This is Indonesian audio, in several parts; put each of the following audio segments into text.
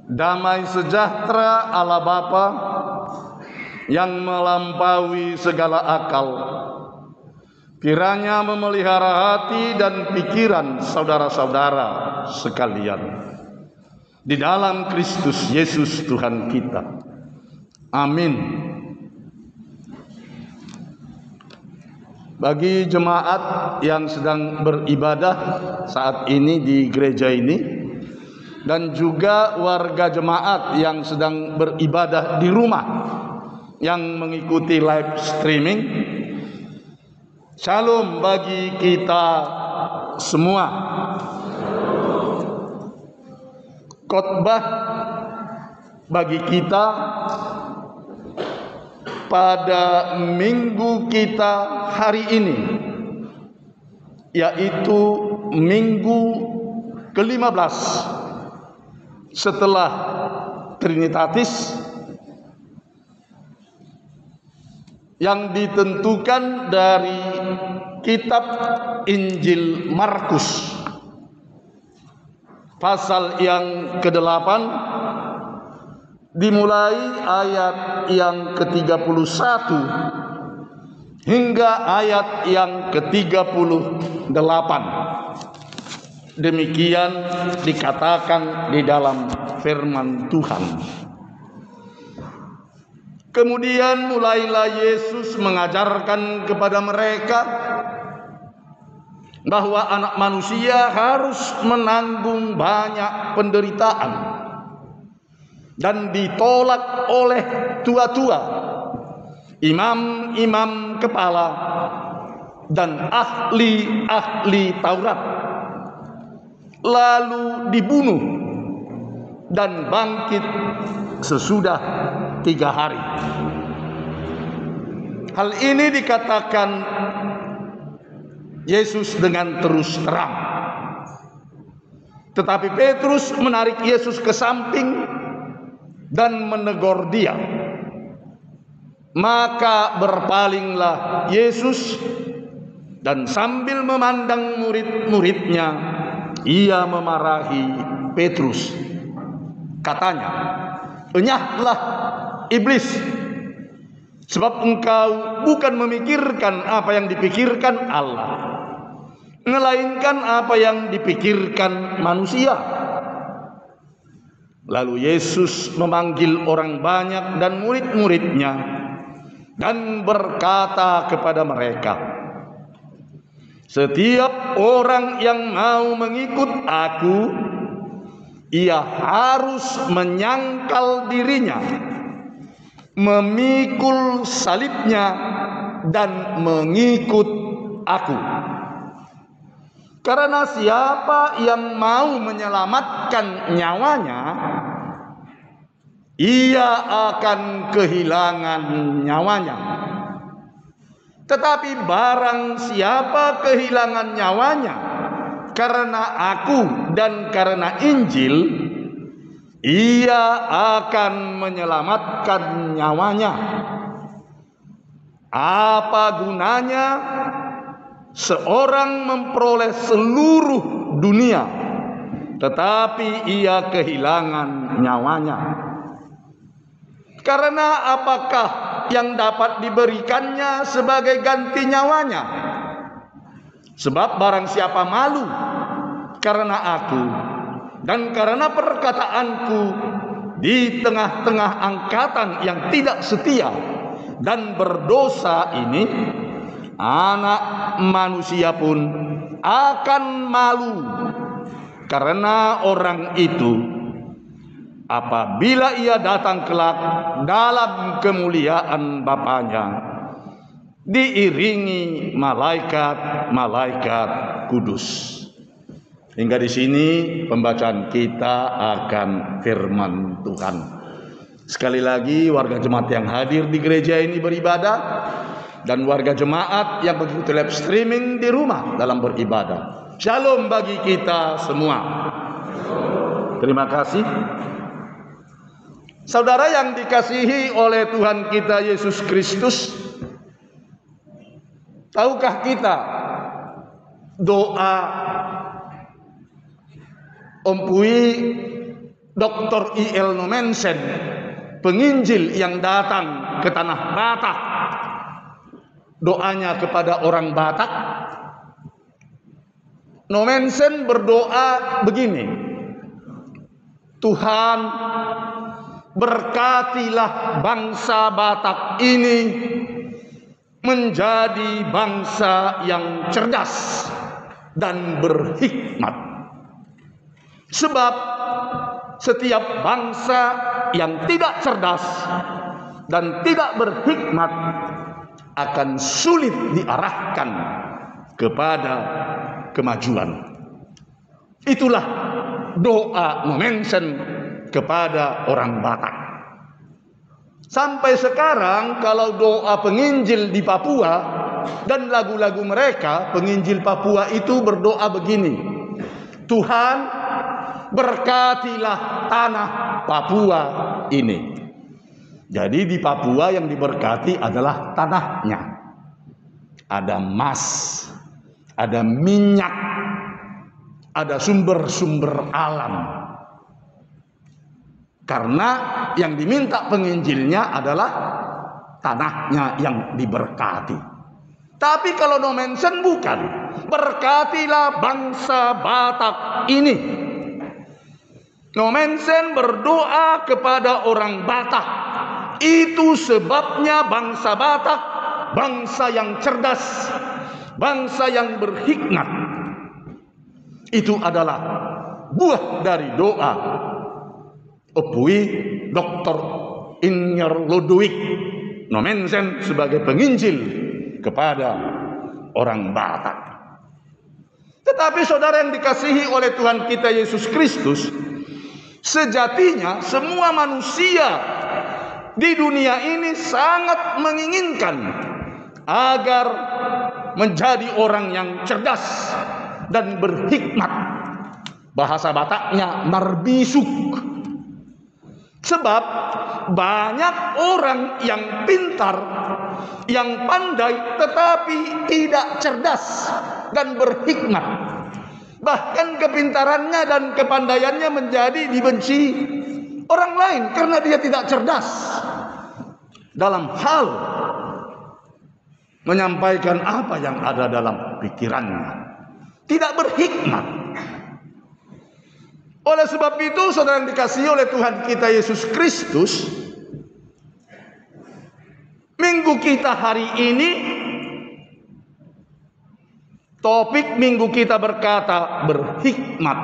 Damai sejahtera Allah Bapa yang melampaui segala akal, kiranya memelihara hati dan pikiran saudara-saudara sekalian di dalam Kristus Yesus Tuhan kita. Amin. Bagi jemaat yang sedang beribadah saat ini di gereja ini, dan juga warga jemaat yang sedang beribadah di rumah yang mengikuti live streaming, shalom bagi kita semua. Khotbah bagi kita pada minggu kita hari ini, yaitu minggu ke-15 setelah Trinitatis, yang ditentukan dari kitab Injil Markus pasal yang ke-8 dimulai ayat yang ke-31 hingga ayat yang ke-38. Demikian dikatakan di dalam firman Tuhan. Kemudian mulailah Yesus mengajarkan kepada mereka bahwa anak manusia harus menanggung banyak penderitaan dan ditolak oleh tua-tua, imam-imam kepala, dan ahli-ahli Taurat, lalu dibunuh dan bangkit sesudah 3 hari. Hal ini dikatakan Yesus dengan terus terang. Tetapi Petrus menarik Yesus ke samping dan menegur dia. Maka berpalinglah Yesus dan sambil memandang murid-muridnya, ia memarahi Petrus. Katanya, "Enyahlah iblis, sebab engkau bukan memikirkan apa yang dipikirkan Allah, melainkan apa yang dipikirkan manusia." Lalu Yesus memanggil orang banyak dan murid-muridnya dan berkata kepada mereka, "Setiap orang yang mau mengikut aku, ia harus menyangkal dirinya, memikul salibnya, dan mengikut aku. Karena siapa yang mau menyelamatkan nyawanya, ia akan kehilangan nyawanya. Tetapi barang siapa kehilangan nyawanya karena aku dan karena Injil, ia akan menyelamatkan nyawanya. Apa gunanya seorang memperoleh seluruh dunia, tetapi ia kehilangan nyawanya? Karena apakah yang dapat diberikannya sebagai ganti nyawanya? Sebab barang siapa malu karena aku dan karena perkataanku di tengah-tengah angkatan yang tidak setia dan berdosa ini, Anak manusia pun akan malu karena orang itu apabila ia datang kelak dalam kemuliaan Bapanya diiringi malaikat-malaikat kudus." Hingga di sini pembacaan kita akan firman Tuhan. Sekali lagi, warga jemaat yang hadir di gereja ini beribadah, dan warga jemaat yang mengikuti live streaming di rumah dalam beribadah, shalom bagi kita semua. Terima kasih. Saudara yang dikasihi oleh Tuhan kita Yesus Kristus, tahukah kita doa Om Pui Dr. I.L. Nommensen, penginjil yang datang ke tanah Batak, doanya kepada orang Batak, Nommensen berdoa begini, Tuhan, berkatilah bangsa Batak ini menjadi bangsa yang cerdas dan berhikmat. Sebab setiap bangsa yang tidak cerdas dan tidak berhikmat akan sulit diarahkan kepada kemajuan. Itulah doa Nommensen kepada orang Batak. Sampai sekarang kalau doa penginjil di Papua dan lagu-lagu mereka, penginjil Papua itu berdoa begini, Tuhan, berkatilah tanah Papua ini. Jadi di Papua yang diberkati adalah tanahnya. Ada emas, ada minyak, ada sumber-sumber alam. Karena yang diminta penginjilnya adalah tanahnya yang diberkati. Tapi kalau Nommensen bukan, berkatilah bangsa Batak ini. Nommensen berdoa kepada orang Batak. Itu sebabnya bangsa Batak, bangsa yang cerdas, bangsa yang berhikmat. Itu adalah buah dari doa Opui Dr. Inyer Ludwig Nommensen sebagai penginjil kepada orang Batak. Tetapi saudara yang dikasihi oleh Tuhan kita Yesus Kristus, sejatinya semua manusia di dunia ini sangat menginginkan agar menjadi orang yang cerdas dan berhikmat. Bahasa Bataknya marbisuk. Sebab banyak orang yang pintar, yang pandai, tetapi tidak cerdas dan berhikmat. Bahkan kepintarannya dan kepandaiannya menjadi dibenci orang lain karena dia tidak cerdas dalam hal menyampaikan apa yang ada dalam pikirannya. Tidak berhikmat. Oleh sebab itu, saudara yang dikasihi oleh Tuhan kita Yesus Kristus, minggu kita hari ini, topik minggu kita berkata berhikmat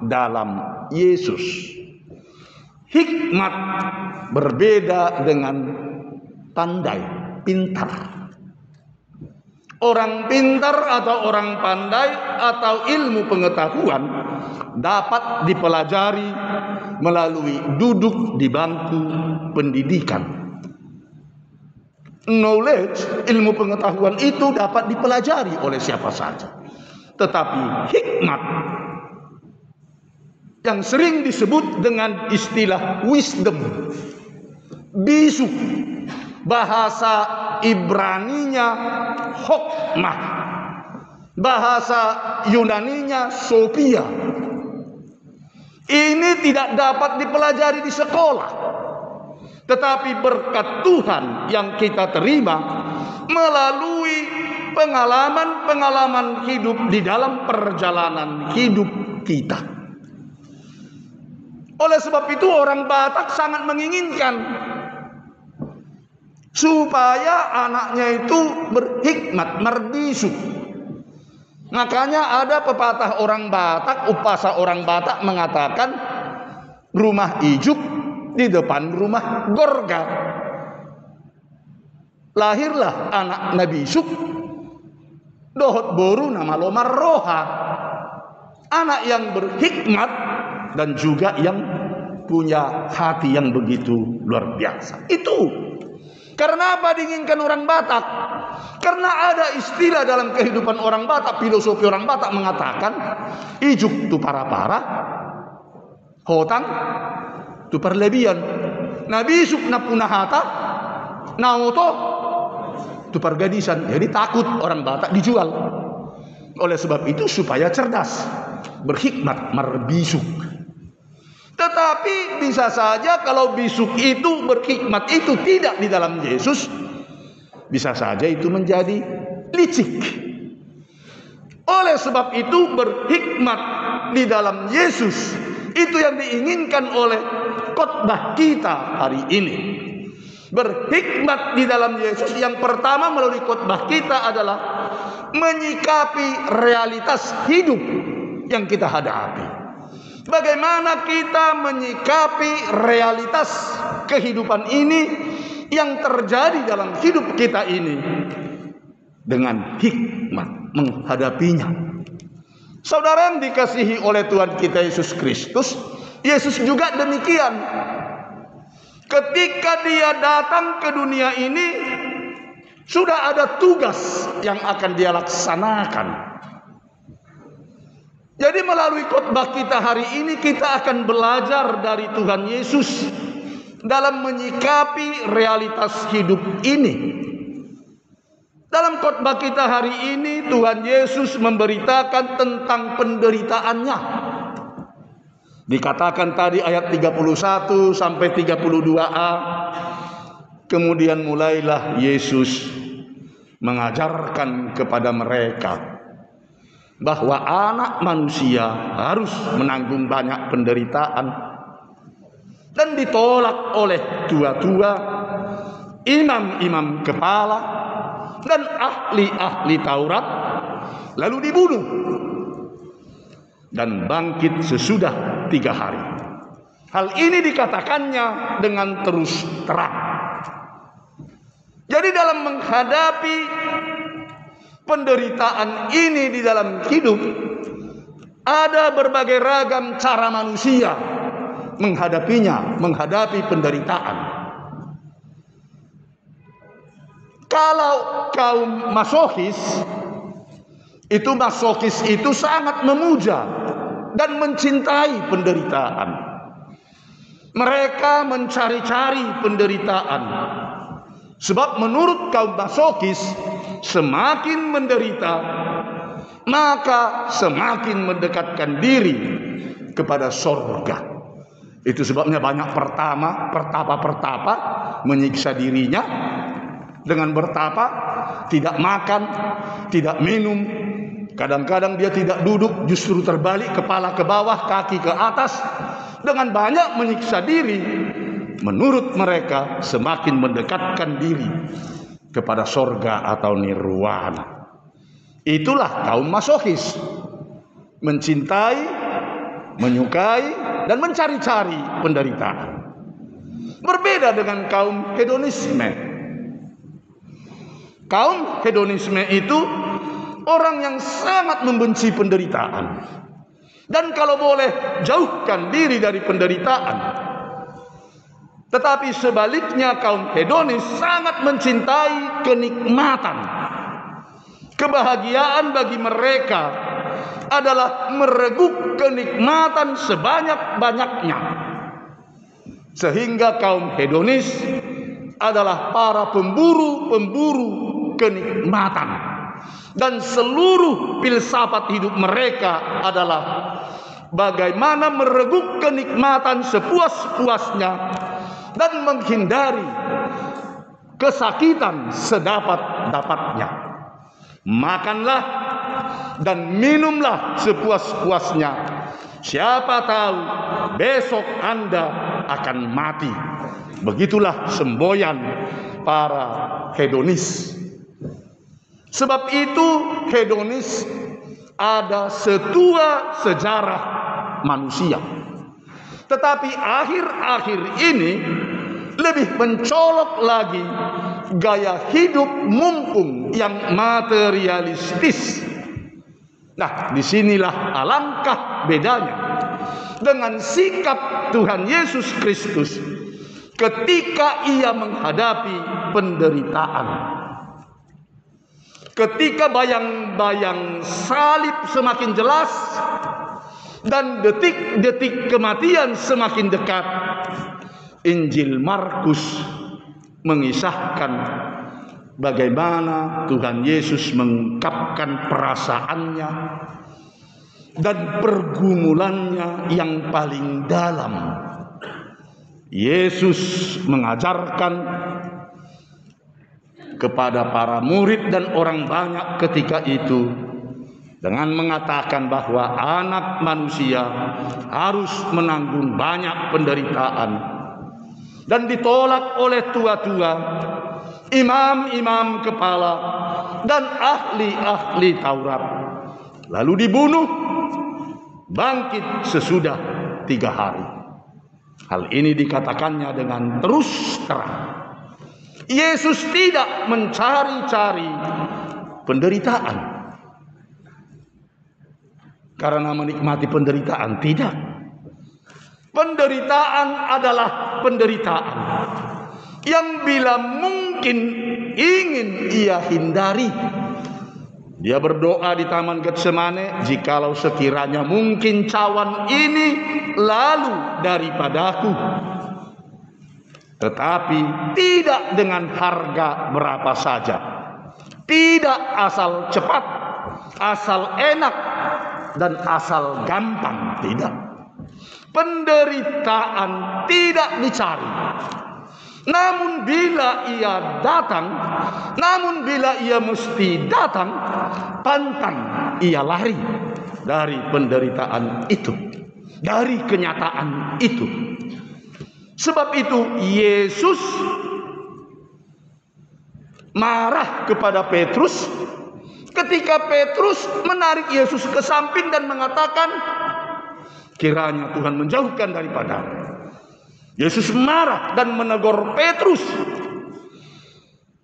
dalam Yesus. Hikmat berbeda dengan pandai, pintar. Orang pintar atau orang pandai atau ilmu pengetahuan dapat dipelajari melalui duduk di bangku pendidikan. Knowledge, ilmu pengetahuan itu dapat dipelajari oleh siapa saja. Tetapi hikmat yang sering disebut dengan istilah wisdom, bisu, bahasa Ibraninya hokmah, bahasa Yunaninya sophia. Ini tidak dapat dipelajari di sekolah, tetapi berkat Tuhan yang kita terima melalui pengalaman-pengalaman hidup di dalam perjalanan hidup kita. Oleh sebab itu orang Batak sangat menginginkan supaya anaknya itu berhikmat, mardisuk. Makanya ada pepatah orang Batak, upasa orang Batak mengatakan rumah ijuk di depan rumah gorga. Lahirlah anak Nabi Yusuf, dohot boru nama lomar roha. Anak yang berhikmat dan juga yang punya hati yang begitu luar biasa. Itu karena apa diinginkan orang Batak? Karena ada istilah dalam kehidupan orang Batak, filosofi orang Batak mengatakan ijuk tu para-para, hotang tu perlebihan. Nabi Yusuf na punahata, naoto tu pergadisan. Jadi takut orang Batak dijual. Oleh sebab itu supaya cerdas, berhikmat, marbisuk. Tetapi bisa saja kalau bisu itu berhikmat itu tidak di dalam Yesus, bisa saja itu menjadi licik. Oleh sebab itu berhikmat di dalam Yesus, itu yang diinginkan oleh khotbah kita hari ini. Berhikmat di dalam Yesus yang pertama melalui khotbah kita adalah menyikapi realitas hidup yang kita hadapi. Bagaimana kita menyikapi realitas kehidupan ini yang terjadi dalam hidup kita ini dengan hikmat menghadapinya. Saudara yang dikasihi oleh Tuhan kita Yesus Kristus, Yesus juga demikian. Ketika dia datang ke dunia ini, sudah ada tugas yang akan dia laksanakan. Jadi melalui khotbah kita hari ini, kita akan belajar dari Tuhan Yesus dalam menyikapi realitas hidup ini. Dalam khotbah kita hari ini, Tuhan Yesus memberitakan tentang penderitaannya. Dikatakan tadi ayat 31 sampai 32a, kemudian mulailah Yesus mengajarkan kepada mereka bahwa anak manusia harus menanggung banyak penderitaan dan ditolak oleh tua-tua, imam-imam kepala, dan ahli-ahli Taurat, lalu dibunuh dan bangkit sesudah 3 hari. Hal ini dikatakannya dengan terus terang. Jadi dalam menghadapi penderitaan ini di dalam hidup, ada berbagai ragam cara manusia menghadapinya, menghadapi penderitaan. Kalau kaum masokis itu sangat memuja dan mencintai penderitaan. Mereka mencari-cari penderitaan. Sebab menurut kaum masokis, semakin menderita, maka semakin mendekatkan diri kepada sorga. Itu sebabnya banyak pertapa menyiksa dirinya dengan bertapa, tidak makan, tidak minum. Kadang-kadang dia tidak duduk, justru terbalik, kepala ke bawah, kaki ke atas, dengan banyak menyiksa diri. Menurut mereka semakin mendekatkan diri kepada sorga atau nirwana. Itulah kaum masokis, mencintai, menyukai, dan mencari-cari penderitaan. Berbeda dengan kaum hedonisme. Kaum hedonisme itu orang yang sangat membenci penderitaan, dan kalau boleh jauhkan diri dari penderitaan. Tetapi sebaliknya kaum hedonis sangat mencintai kenikmatan. Kebahagiaan bagi mereka adalah mereguk kenikmatan sebanyak-banyaknya. Sehingga kaum hedonis adalah para pemburu kenikmatan. Dan seluruh filsafat hidup mereka adalah bagaimana mereguk kenikmatan sepuas-puasnya dan menghindari kesakitan sedapat-dapatnya. Makanlah dan minumlah sepuas-puasnya. Siapa tahu besok Anda akan mati. Begitulah semboyan para hedonis. Sebab itu hedonis ada setua sejarah manusia. Tetapi akhir-akhir ini lebih mencolok lagi gaya hidup mumpung yang materialistis. Nah, disinilah alangkah bedanya dengan sikap Tuhan Yesus Kristus ketika ia menghadapi penderitaan. Ketika bayang-bayang salib semakin jelas dan detik-detik kematian semakin dekat, Injil Markus mengisahkan bagaimana Tuhan Yesus mengungkapkan perasaannya dan pergumulannya yang paling dalam. Yesus mengajarkan kepada para murid dan orang banyak ketika itu dengan mengatakan bahwa anak manusia harus menanggung banyak penderitaan dan ditolak oleh tua-tua, imam-imam kepala, dan ahli-ahli Taurat, lalu dibunuh, bangkit sesudah 3 hari. Hal ini dikatakannya dengan terus terang. Yesus tidak mencari-cari penderitaan karena menikmati penderitaan, tidak. Penderitaan adalah penderitaan yang bila mungkin ingin ia hindari. Dia berdoa di Taman Getsemane, jikalau sekiranya mungkin cawan ini lalu daripadaku, tetapi tidak dengan harga berapa saja, tidak asal cepat, asal enak, dan asal gampang, tidak. Penderitaan tidak dicari, namun bila ia datang, namun bila ia mesti datang, pantang ia lari dari penderitaan itu, dari kenyataan itu. Sebab itu Yesus marah kepada Petrus ketika Petrus menarik Yesus ke samping dan mengatakan, kiranya Tuhan menjauhkan daripadamu. Yesus marah dan menegur Petrus.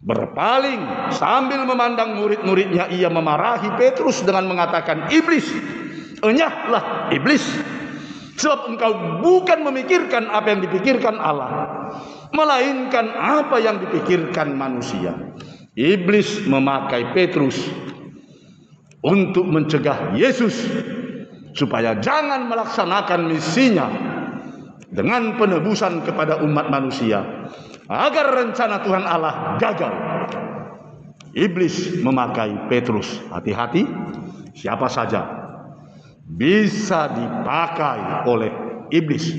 Berpaling sambil memandang murid-muridnya, ia memarahi Petrus dengan mengatakan, iblis, enyahlah iblis, sebab engkau bukan memikirkan apa yang dipikirkan Allah, melainkan apa yang dipikirkan manusia. Iblis memakai Petrus untuk mencegah Yesus supaya jangan melaksanakan misinya dengan penebusan kepada umat manusia, agar rencana Tuhan Allah gagal. Iblis memakai Petrus. Hati-hati, siapa saja bisa dipakai oleh iblis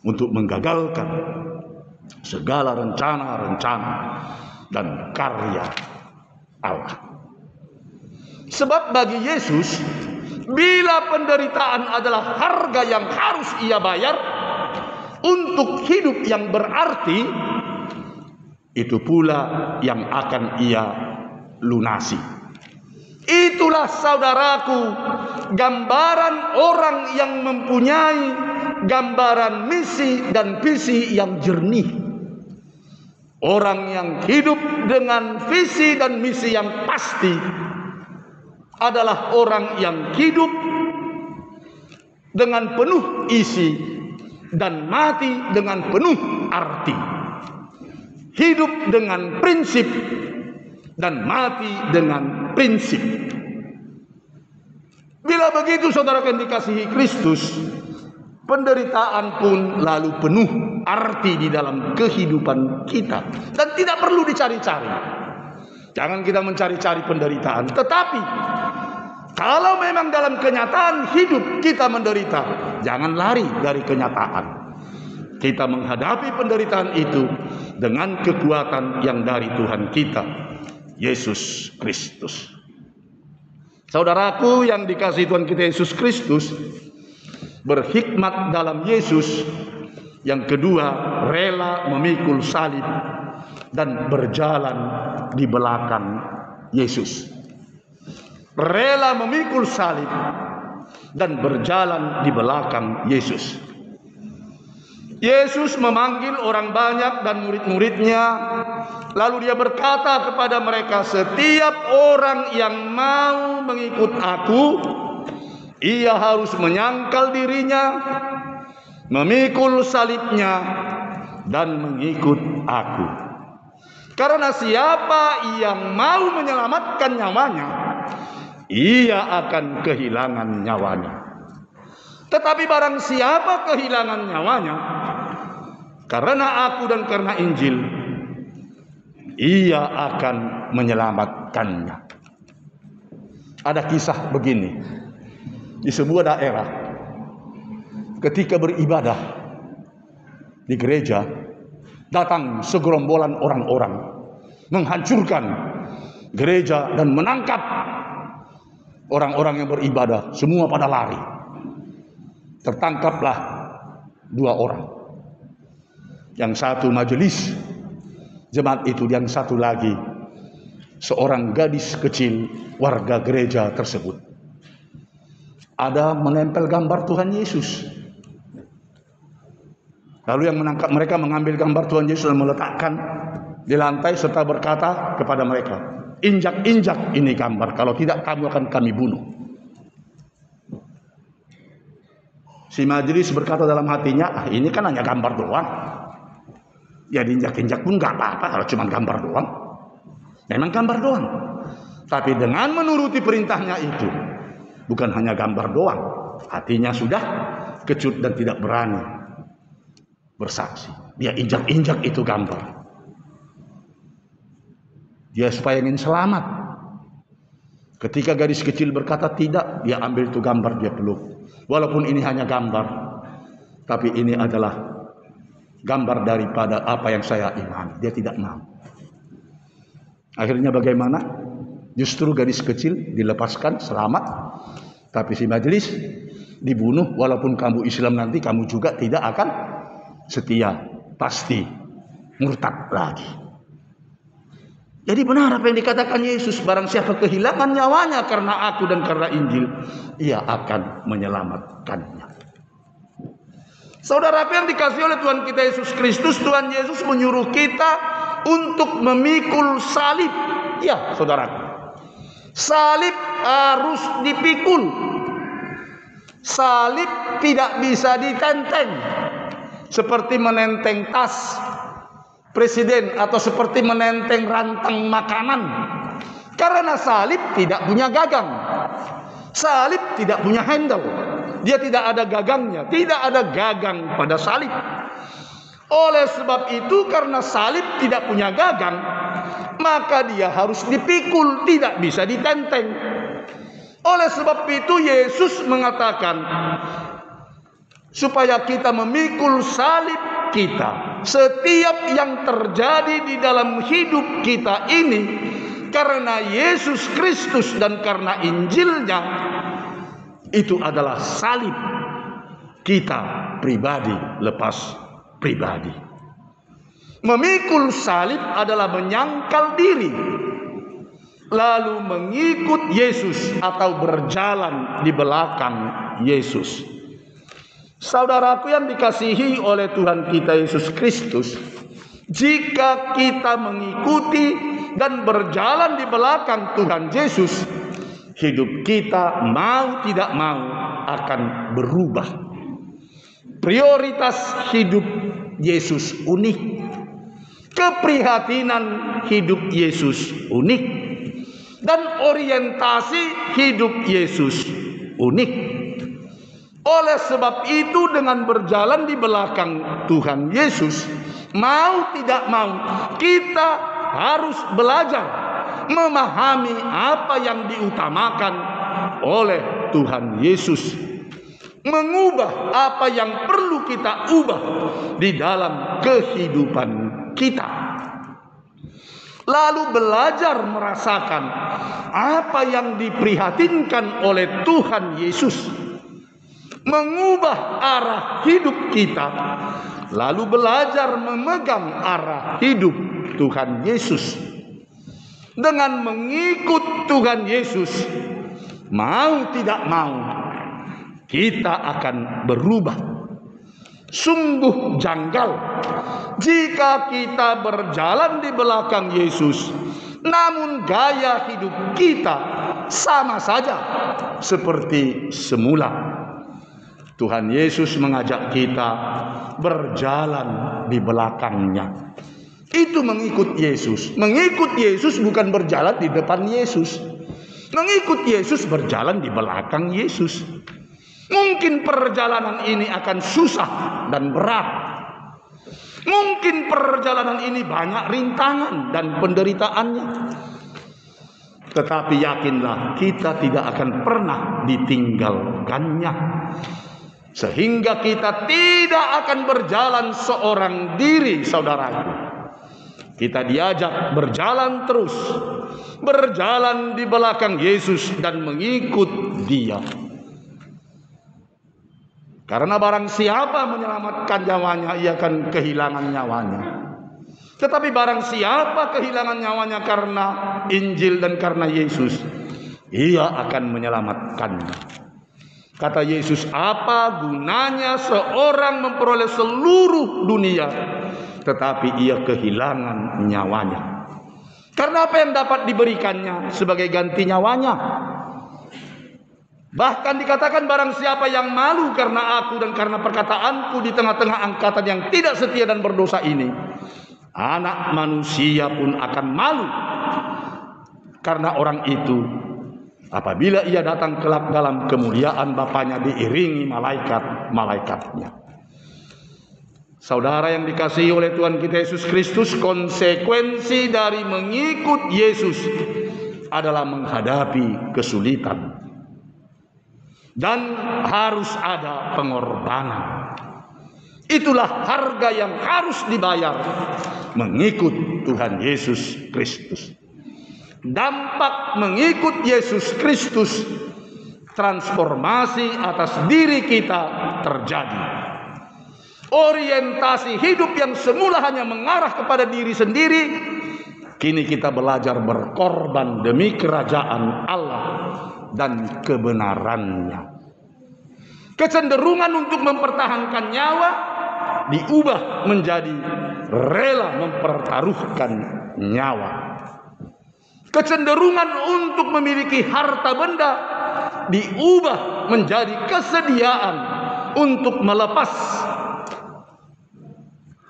untuk menggagalkan segala rencana-rencana dan karya Allah. Sebab bagi Yesus, bila penderitaan adalah harga yang harus ia bayar untuk hidup yang berarti, itu pula yang akan ia lunasi. Itulah saudaraku gambaran orang yang mempunyai gambaran misi dan visi yang jernih. Orang yang hidup dengan visi dan misi yang pasti adalah orang yang hidup dengan penuh isi dan mati dengan penuh arti. Hidup dengan prinsip dan mati dengan prinsip. Bila begitu saudara yang dikasihi Kristus, penderitaan pun lalu penuh arti di dalam kehidupan kita dan tidak perlu dicari-cari. Jangan kita mencari-cari penderitaan, tetapi kalau memang dalam kenyataan hidup kita menderita, jangan lari dari kenyataan. Kita menghadapi penderitaan itu dengan kekuatan yang dari Tuhan kita, Yesus Kristus. Saudaraku yang dikasihi Tuhan kita Yesus Kristus, berhikmat dalam Yesus. Yang kedua, rela memikul salib dan berjalan di belakang Yesus. Rela memikul salib dan berjalan di belakang Yesus. Yesus memanggil orang banyak dan murid-muridnya, lalu dia berkata kepada mereka, setiap orang yang mau mengikut aku, ia harus menyangkal dirinya, memikul salibnya, dan mengikut aku. Karena siapa yang mau menyelamatkan nyawanya, ia akan kehilangan nyawanya. Tetapi barang siapa kehilangan nyawanya karena aku dan karena Injil, ia akan menyelamatkannya. Ada kisah begini. di sebuah daerah ketika beribadah di gereja, datang segerombolan orang-orang menghancurkan gereja dan menangkap orang-orang yang beribadah. Semua pada lari. Tertangkaplah 2 orang. Yang satu majelis jemaat itu, yang satu lagi seorang gadis kecil warga gereja tersebut. Ada menempel gambar Tuhan Yesus. Lalu yang menangkap mereka mengambil gambar Tuhan Yesus dan meletakkan di lantai serta berkata kepada mereka, "Injak-injak ini gambar, kalau tidak kamu akan kami bunuh." Si majelis berkata dalam hatinya, ini kan hanya gambar doang. Ya diinjak-injak pun gak apa-apa kalau cuma gambar doang. Memang gambar doang. Tapi dengan menuruti perintahnya itu, bukan hanya gambar doang, hatinya sudah kecut dan tidak berani bersaksi. Dia injak-injak itu gambar. Dia supaya ingin selamat. Ketika gadis kecil berkata tidak, dia ambil itu gambar, dia peluk. Walaupun ini hanya gambar, tapi ini adalah gambar daripada apa yang saya imani. Dia tidak mau. Akhirnya bagaimana? Justru gadis kecil dilepaskan selamat, tapi si majelis dibunuh. Walaupun kamu Islam nanti kamu juga tidak akan setia, pasti murtad lagi. Jadi benar apa yang dikatakan Yesus, barang siapa kehilangan nyawanya karena aku dan karena Injil, ia akan menyelamatkannya. Saudara, apa yang dikasih oleh Tuhan kita Yesus Kristus, Tuhan Yesus menyuruh kita untuk memikul salib. Ya, saudara, salib harus dipikul. Salib tidak bisa ditenteng seperti menenteng tas presiden atau seperti menenteng rantang makanan. Karena salib tidak punya gagang. Salib tidak punya handle. Dia tidak ada gagangnya, tidak ada gagang pada salib. Oleh sebab itu, karena salib tidak punya gagang, maka dia harus dipikul, tidak bisa ditenteng. Oleh sebab itu Yesus mengatakan supaya kita memikul salib kita. Setiap yang terjadi di dalam hidup kita ini karena Yesus Kristus dan karena Injilnya, itu adalah salib kita pribadi lepas pribadi. Memikul salib adalah menyangkal diri, lalu mengikut Yesus atau berjalan di belakang Yesus. Saudaraku yang dikasihi oleh Tuhan kita Yesus Kristus, jika kita mengikuti dan berjalan di belakang Tuhan Yesus, hidup kita mau tidak mau akan berubah. Prioritas hidup Yesus unik. Keprihatinan hidup Yesus unik. Dan orientasi hidup Yesus unik. Oleh sebab itu, dengan berjalan di belakang Tuhan Yesus, mau tidak mau kita harus belajar memahami apa yang diutamakan oleh Tuhan Yesus, mengubah apa yang perlu kita ubah di dalam kehidupan kita, lalu belajar merasakan apa yang diprihatinkan oleh Tuhan Yesus, mengubah arah hidup kita, lalu belajar memegang arah hidup Tuhan Yesus. Dengan mengikut Tuhan Yesus, mau tidak mau kita akan berubah. Sungguh janggal jika kita berjalan di belakang Yesus, namun gaya hidup kita sama saja seperti semula. Tuhan Yesus mengajak kita berjalan di belakangnya. Itu mengikut Yesus. Mengikut Yesus bukan berjalan di depan Yesus. Mengikut Yesus berjalan di belakang Yesus. Mungkin perjalanan ini akan susah dan berat. Mungkin perjalanan ini banyak rintangan dan penderitaannya. Tetapi yakinlah kita tidak akan pernah ditinggalkannya. Sehingga kita tidak akan berjalan seorang diri, saudaraku. Kita diajak berjalan terus, berjalan di belakang Yesus dan mengikut Dia. Karena barang siapa menyelamatkan nyawanya, ia akan kehilangan nyawanya. Tetapi barang siapa kehilangan nyawanya karena Injil dan karena Yesus, ia akan menyelamatkannya. Kata Yesus, apa gunanya seorang memperoleh seluruh dunia, tetapi ia kehilangan nyawanya? Karena apa yang dapat diberikannya sebagai ganti nyawanya? Bahkan dikatakan barang siapa yang malu karena aku dan karena perkataanku di tengah-tengah angkatan yang tidak setia dan berdosa ini, Anak Manusia pun akan malu karena orang itu apabila ia datang kelak dalam kemuliaan Bapanya diiringi malaikat-malaikatnya. Saudara yang dikasihi oleh Tuhan kita Yesus Kristus, konsekuensi dari mengikut Yesus adalah menghadapi kesulitan. Dan harus ada pengorbanan. Itulah harga yang harus dibayar mengikut Tuhan Yesus Kristus. Dampak mengikut Yesus Kristus, transformasi atas diri kita terjadi. Orientasi hidup yang semula hanya mengarah kepada diri sendiri, kini kita belajar berkorban demi kerajaan Allah dan kebenarannya. Kecenderungan untuk mempertahankan nyawa diubah menjadi rela mempertaruhkan nyawa. Kecenderungan untuk memiliki harta benda diubah menjadi kesediaan untuk melepas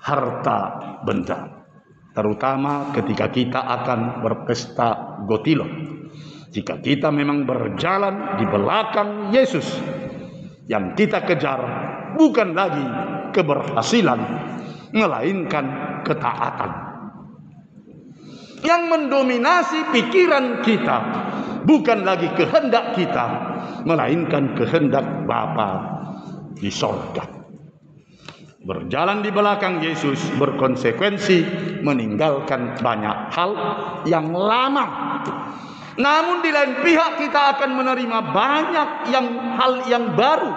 harta benda. Terutama ketika kita akan berpesta Gotilo. Jika kita memang berjalan di belakang Yesus, yang kita kejar bukan lagi keberhasilan, melainkan ketaatan. Yang mendominasi pikiran kita bukan lagi kehendak kita, melainkan kehendak Bapa di sorga. Berjalan di belakang Yesus berkonsekuensi meninggalkan banyak hal yang lama. Namun di lain pihak kita akan menerima banyak hal yang baru.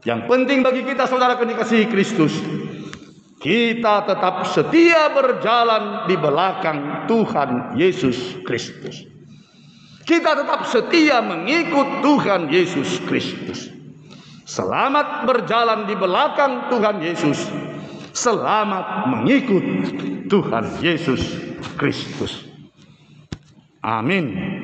Yang penting bagi kita, saudara dikasihi Kristus, kita tetap setia berjalan di belakang Tuhan Yesus Kristus. Kita tetap setia mengikut Tuhan Yesus Kristus. Selamat berjalan di belakang Tuhan Yesus. Selamat mengikut Tuhan Yesus Kristus. Amin.